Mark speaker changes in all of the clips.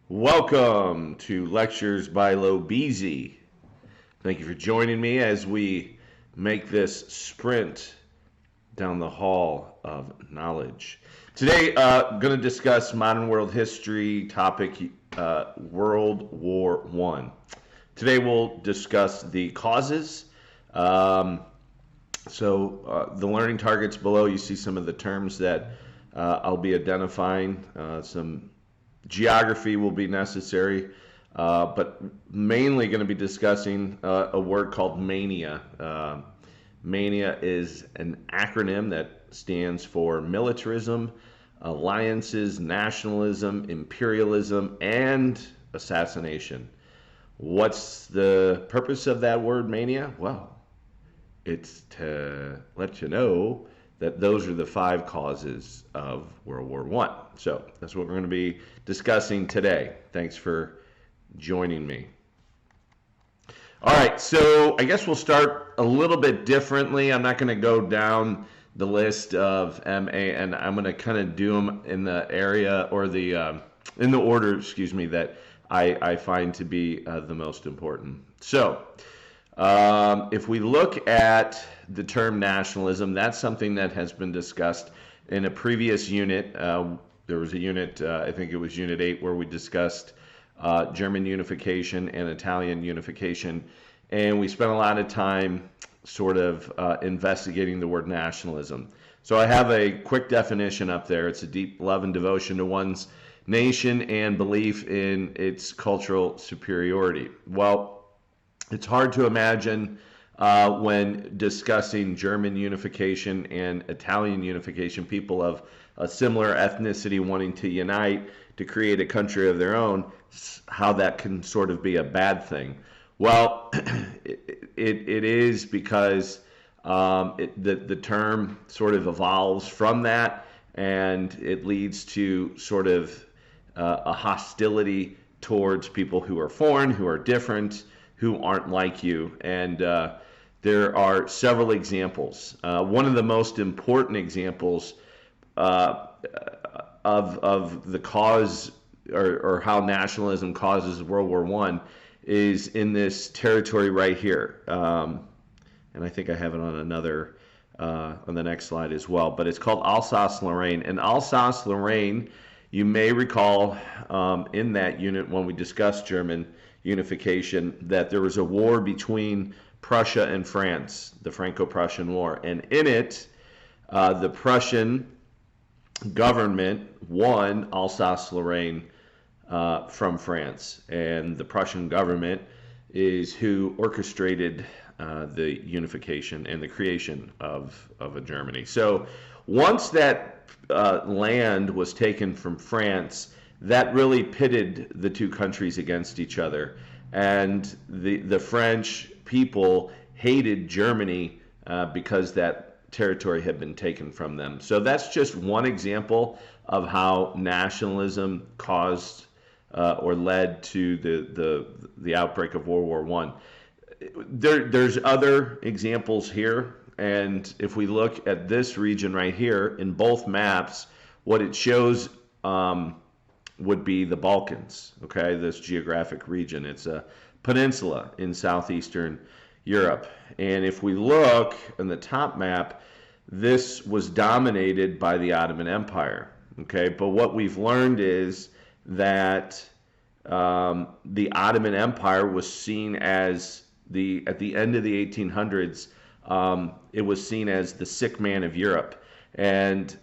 Speaker 1: Welcome to Lectures by Lobeezy. Thank you for joining me as we make this sprint down the hall of knowledge. Today, going to discuss modern world history topic, World War I. Today, we'll discuss the causes. The learning targets below, you see some of the terms that I'll be identifying. Some geography will be necessary, but mainly going to be discussing a word called mania. Mania is an acronym that stands for militarism, alliances, nationalism, imperialism, and assassination. What's the purpose of that word mania? Well, it's to let you know that those are the 5 causes of World War I. So that's what we're going to be discussing today. Thanks for joining me. All right, so I guess we'll start a little bit differently. I'm not going to go down the list of MA, and I'm going to kind of do them in the area or in the order, that I find to be the most important. So, if we look at the term nationalism, that's something that has been discussed in a previous unit. There was a unit, I think it was Unit 8, where we discussed German unification and Italian unification. And we spent a lot of time sort of investigating the word nationalism. So I have a quick definition up there. It's a deep love and devotion to one's nation and belief in its cultural superiority. Well, it's hard to imagine when discussing German unification and Italian unification, people of a similar ethnicity wanting to unite to create a country of their own, how that can sort of be a bad thing. Well, it is because the term sort of evolves from that, and it leads to sort of a hostility towards people who are foreign, who are different, who aren't like you. And there are several examples. One of the most important examples of the cause or how nationalism causes World War I is in this territory right here. And I think I have it on another, on the next slide as well. But it's called Alsace-Lorraine. And Alsace-Lorraine, you may recall in that unit when we discussed German unification, that there was a war between Prussia and France, the Franco-Prussian War. And in it, the Prussian government won Alsace-Lorraine from France. And the Prussian government is who orchestrated the unification and the creation of a Germany. So once that land was taken from France, that really pitted the two countries against each other. And the French people hated Germany because that territory had been taken from them. So that's just one example of how nationalism caused or led to the outbreak of World War I. There's other examples here, and if we look at this region right here in both maps, what it shows would be the Balkans, okay, this geographic region. It's a peninsula in southeastern Europe. And if we look in the top map, this was dominated by the Ottoman Empire, okay? But what we've learned is that the Ottoman Empire was seen as at the end of the 1800s, it was seen as the sick man of Europe. And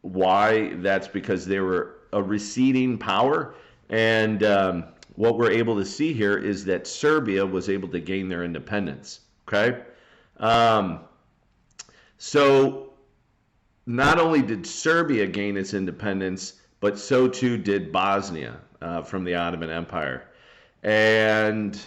Speaker 1: why? That's because they were a receding power. And what we're able to see here is that Serbia was able to gain their independence. Okay? So not only did Serbia gain its independence, but so too did Bosnia from the Ottoman Empire. And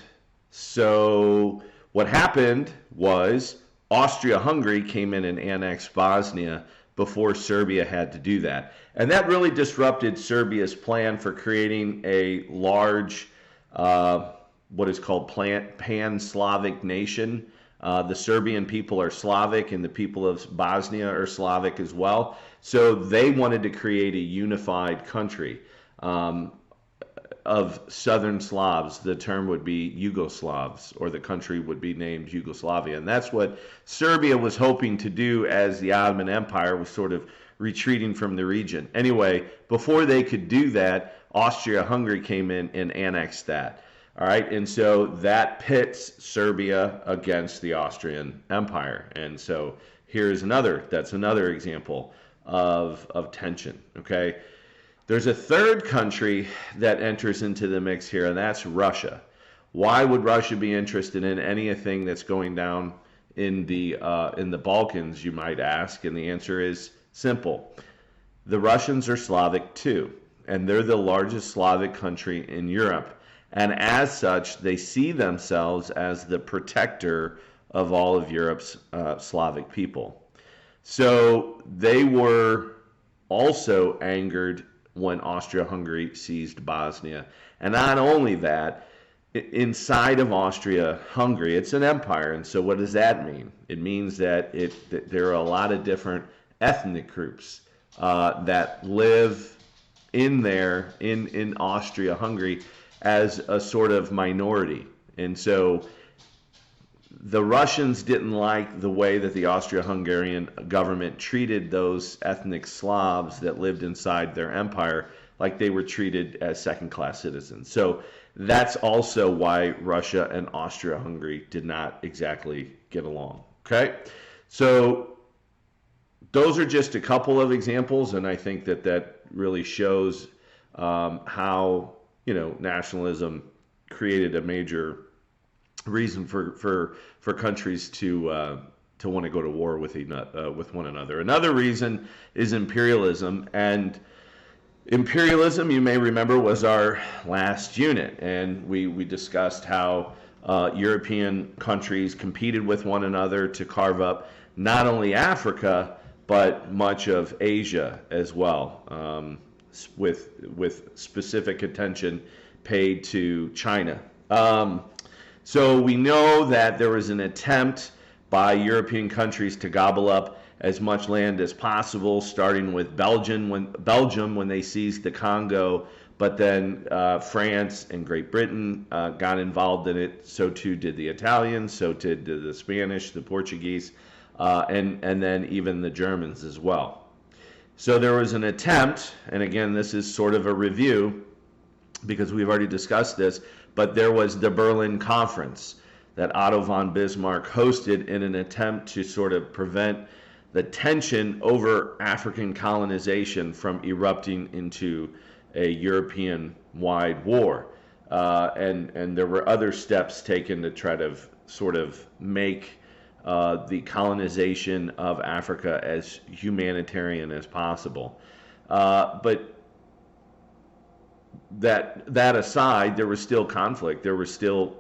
Speaker 1: so what happened was Austria-Hungary came in and annexed Bosnia before Serbia had to do that. And that really disrupted Serbia's plan for creating a large, what is called pan-Slavic nation. The Serbian people are Slavic, and the people of Bosnia are Slavic as well. So they wanted to create a unified country. of Southern Slavs, the term would be Yugoslavs, or the country would be named Yugoslavia. And that's what Serbia was hoping to do as the Ottoman Empire was sort of retreating from the region. Anyway, before they could do that, Austria-Hungary came in and annexed that. All right, and so that pits Serbia against the Austrian Empire. And so that's another example of tension, okay? There's a third country that enters into the mix here, and that's Russia. Why would Russia be interested in anything that's going down in the Balkans, you might ask? And the answer is simple. The Russians are Slavic too, and they're the largest Slavic country in Europe. And as such, they see themselves as the protector of all of Europe's Slavic people. So they were also angered when Austria-Hungary seized Bosnia. And not only that, inside of Austria-Hungary, it's an empire. And so what does that mean? It means that there are a lot of different ethnic groups that live in there, in Austria-Hungary, as a sort of minority. And so the Russians didn't like the way that the Austro-Hungarian government treated those ethnic Slavs that lived inside their empire like they were treated as second-class citizens. So that's also why Russia and Austria-Hungary did not exactly get along. Okay? So those are just a couple of examples, and I think that really shows how, nationalism created a major reason for countries to want to go to war with one another. Another reason is imperialism, and imperialism, you may remember, was our last unit, and we discussed how European countries competed with one another to carve up not only Africa but much of Asia as well, with specific attention paid to China. So we know that there was an attempt by European countries to gobble up as much land as possible, starting with Belgium when they seized the Congo, but then France and Great Britain got involved in it. So too did the Italians, so did the Spanish, the Portuguese, and then even the Germans as well. So there was an attempt, and again, this is sort of a review because we've already discussed this, but there was the Berlin Conference that Otto von Bismarck hosted in an attempt to sort of prevent the tension over African colonization from erupting into a European-wide war. And there were other steps taken to try to sort of make the colonization of Africa as humanitarian as possible. But that aside, there was still conflict. There were still,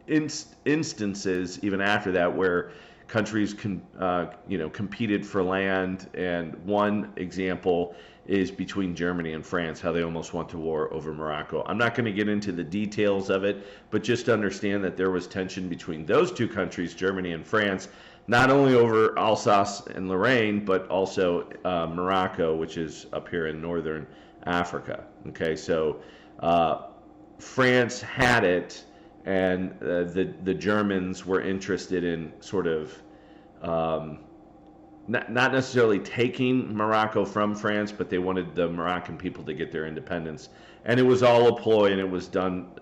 Speaker 1: instances even after that where countries competed for land. And one example is between Germany and France, how they almost went to war over Morocco. I'm not going to get into the details of it, but just understand that there was tension between those two countries, Germany and France, not only over Alsace and Lorraine, but also Morocco, which is up here in northern Africa. Okay, so France had it, and the Germans were interested in sort of not necessarily taking Morocco from France, but they wanted the Moroccan people to get their independence. And it was all a ploy, and it was done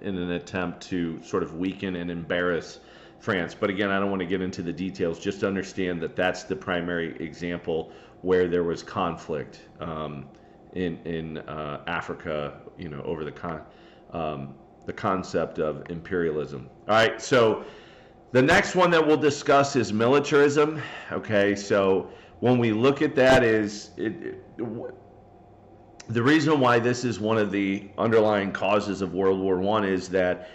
Speaker 1: in an attempt to sort of weaken and embarrass France. But again, I don't want to get into the details. Just understand that that's the primary example where there was conflict in Africa, over the concept of imperialism. All right, so the next one that we'll discuss is militarism. Okay, so when we look at that, the reason why this is one of the underlying causes of World War I is that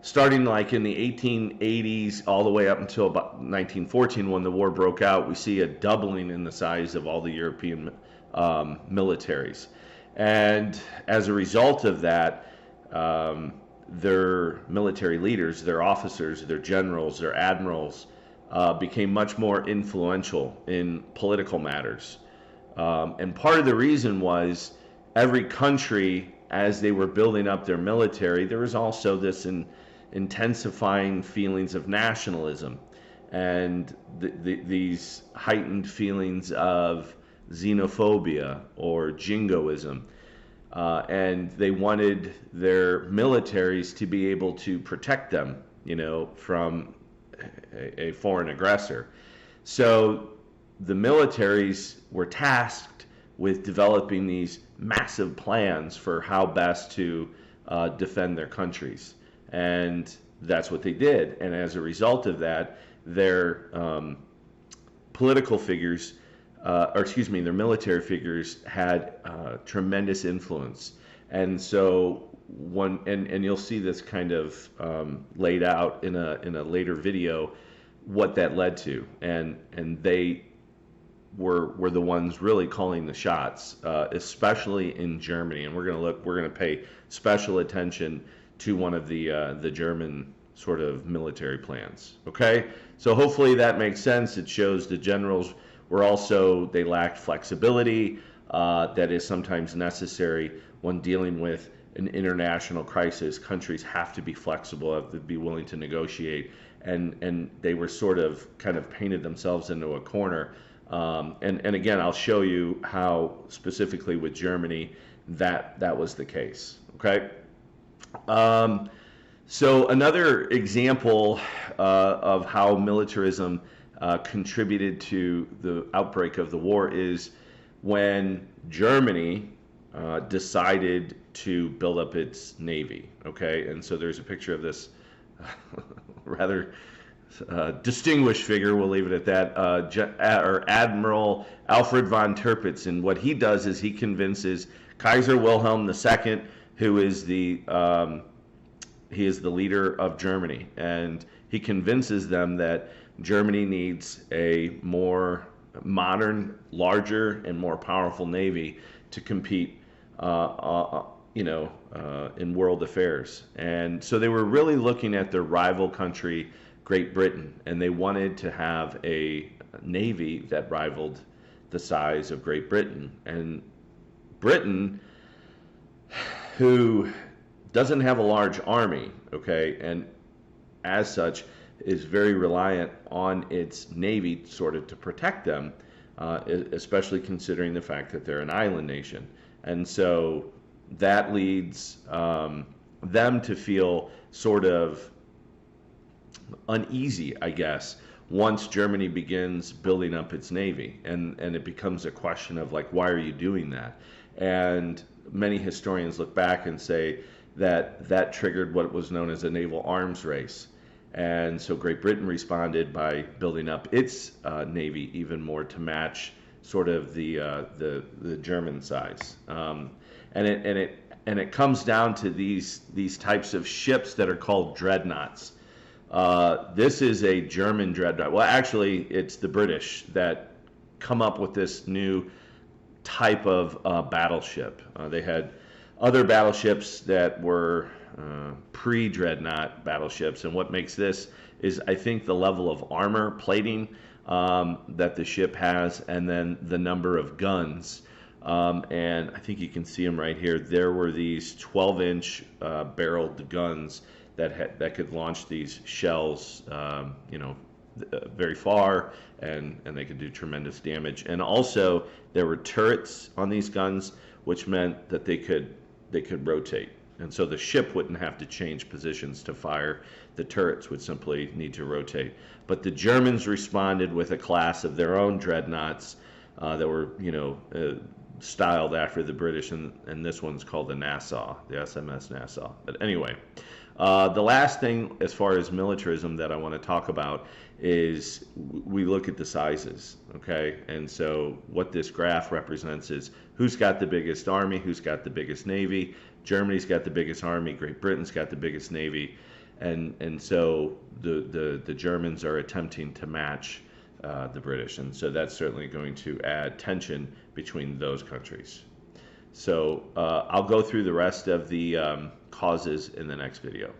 Speaker 1: starting like in the 1880s all the way up until about 1914 when the war broke out, we see a doubling in the size of all the European militaries. And as a result of that, their military leaders, their officers, their generals, their admirals became much more influential in political matters. And part of the reason was every country, as they were building up their military, there was also this intensifying feelings of nationalism and these heightened feelings of xenophobia or jingoism. And they wanted their militaries to be able to protect them, from a foreign aggressor. So the militaries were tasked with developing these massive plans for how best to defend their countries. And that's what they did. And as a result of that, their political figures, their military figures had tremendous influence. And so and you'll see this kind of laid out in a later video, what that led to. And they were the ones really calling the shots, especially in Germany. And we're going to pay special attention to one of the German sort of military plans. Okay, so hopefully that makes sense. It shows the generals they lacked flexibility that is sometimes necessary when dealing with an international crisis. Countries have to be flexible, have to be willing to negotiate, and they were sort of kind of painted themselves into a corner. And again, I'll show you how specifically with Germany that was the case. Okay. So another example of how militarism contributed to the outbreak of the war is when Germany decided to build up its navy. Okay, and so there's a picture of this rather distinguished figure, we'll leave it at that, or Admiral Alfred von Tirpitz. And what he does is he convinces Kaiser Wilhelm II, who is he is the leader of Germany, and he convinces them that Germany needs a more modern, larger, and more powerful navy to compete, in world affairs. And so they were really looking at their rival country, Great Britain, and they wanted to have a navy that rivaled the size of Great Britain. And Britain, who doesn't have a large army, okay, and as such is very reliant on its navy sort of to protect them, especially considering the fact that they're an island nation. And so that leads them to feel sort of uneasy, I guess, once Germany begins building up its navy, and it becomes a question of like, why are you doing that? And many historians look back and say that triggered what was known as a naval arms race. And so Great Britain responded by building up its navy even more to match sort of the German size. And it comes down to these types of ships that are called dreadnoughts. This is a German dreadnought. Well, actually, it's the British that come up with this new type of battleship. They had other battleships that were pre-dreadnought battleships, and what makes this is, I think, the level of armor plating that the ship has, and then the number of guns. And I think you can see them right here. There were these 12-inch barreled guns that could launch these shells, very far, and they could do tremendous damage. And also, there were turrets on these guns, which meant that they could rotate. And so the ship wouldn't have to change positions to fire. The turrets would simply need to rotate. But the Germans responded with a class of their own dreadnoughts that were, styled after the British, and this one's called the Nassau, the SMS Nassau. But anyway, the last thing as far as militarism that I want to talk about is we look at the sizes, okay? And so what this graph represents is who's got the biggest army, who's got the biggest navy. Germany's got the biggest army, Great Britain's got the biggest navy, and so the Germans are attempting to match the British, and so that's certainly going to add tension between those countries. So I'll go through the rest of the causes in the next video.